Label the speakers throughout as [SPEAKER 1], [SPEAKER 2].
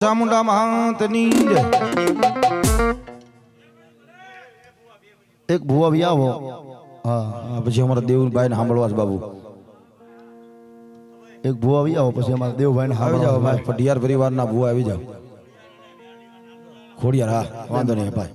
[SPEAKER 1] ચામુંડા મહાંતની એક ભુવા બી આવો. હા પછી અમારા દેવભાઈ ને સાંભળવા છે બાબુ. એક ભુવા આવી આવો પછી અમારા દેવભાઈ ને આવી જાવ ભાઈ. પટિયાર પરિવારના ભુવા આવી જાવ. ખોડિયાર હા વાંધો નહીં ભાઈ.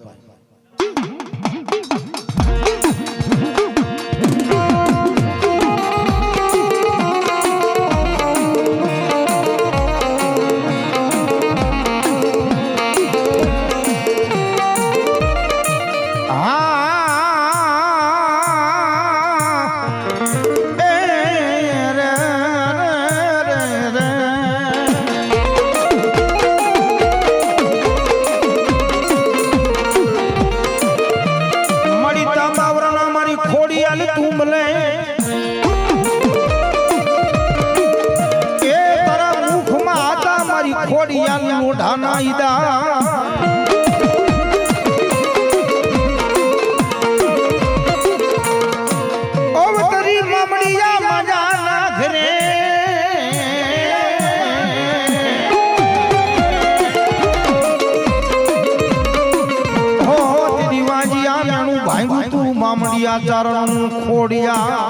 [SPEAKER 1] ચરણ ખોડિયા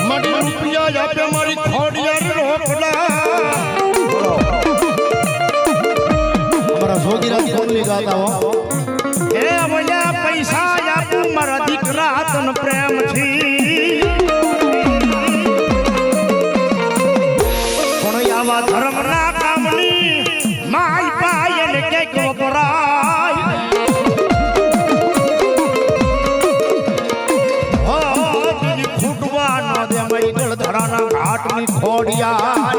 [SPEAKER 2] મડી રૂપિયા આપે મારી ખોડિયા રોકડા.
[SPEAKER 1] અમારા જોગીરાજ સોનલી ગાતા હો.
[SPEAKER 2] એ ભયા પૈસા આપું મારા દીકરા તન પ્રેમ થી. આવા ધર્મના કામની માય પાય ને કેક વપરાય. હો જી ખૂટવા ન દે મઈ ગળધરાના ઘાટની ખોડિયા.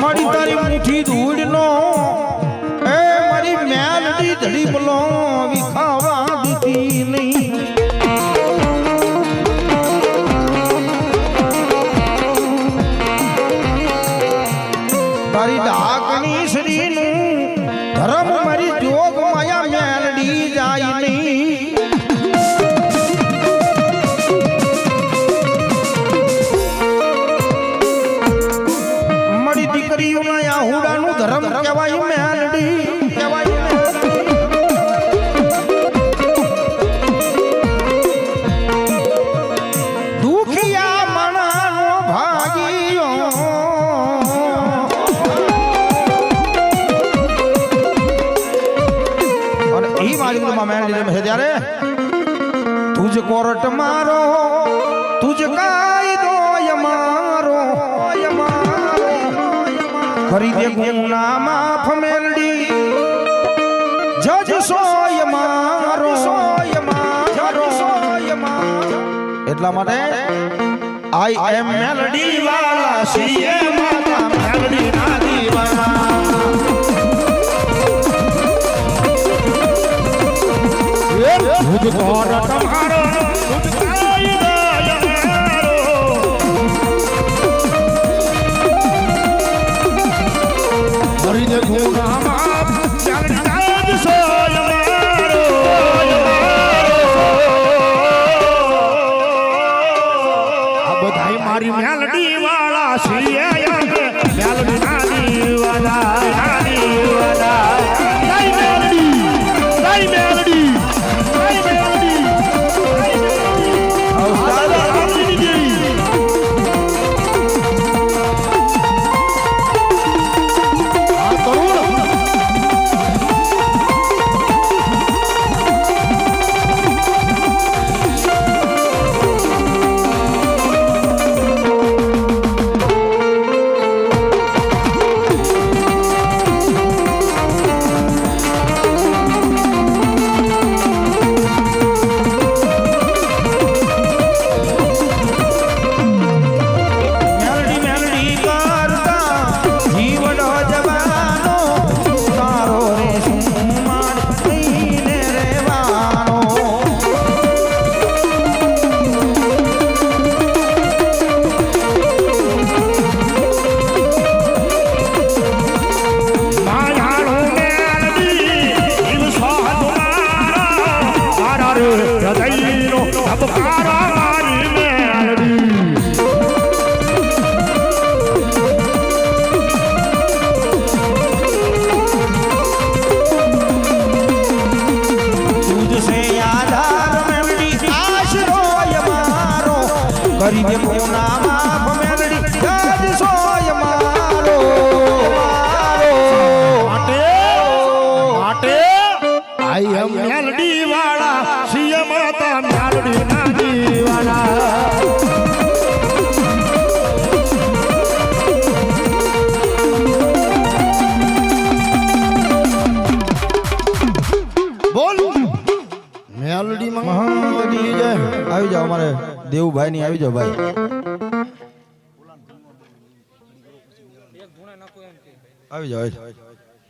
[SPEAKER 1] મળી તારી મુઠ્ઠી ધૂળનો એ મારી મેલડી ધડી બોલો વિખાવા દીધી નહીં. તારી ડાકની શ્રીનું ધર્મ મારી જોગ માયા મેલડી જાય નહીં. મળી દીકરીઓના આહુડાનું ધર્મ કહેવાય મેલડી કહેવાય. દુખિયા મણાનો ભાગીયો ત્યારે તુજ કોર્ટ મારો તુજ કાયદો અમારો કરી દે ગુના માફ મેલડી જજ સોય મારો એટલા માટે આઈ એમ મેલડી વાલા સીએ માતા મેલડી ના દીવાના.
[SPEAKER 2] ખુદ કોર તમારો ખુદ કાયદો મરી દે ગુના માફ જગતાજ સોય મારો. આ બધાય મારી મેલડી વાળા છીએ મેલડી ના દીવાના મેલડી
[SPEAKER 1] ભરી દે મોના માફ મેલડી યાદ સોય મારો
[SPEAKER 2] માટે આઈ એમ મેલડી વાળા સીએમ માતા મેલડી ના દીવાના બોલ મેલડી માં
[SPEAKER 1] આવી જાઓ અમારે દેવુભાઈ ની આવી જાઓ ભાઈ આવી જાઓ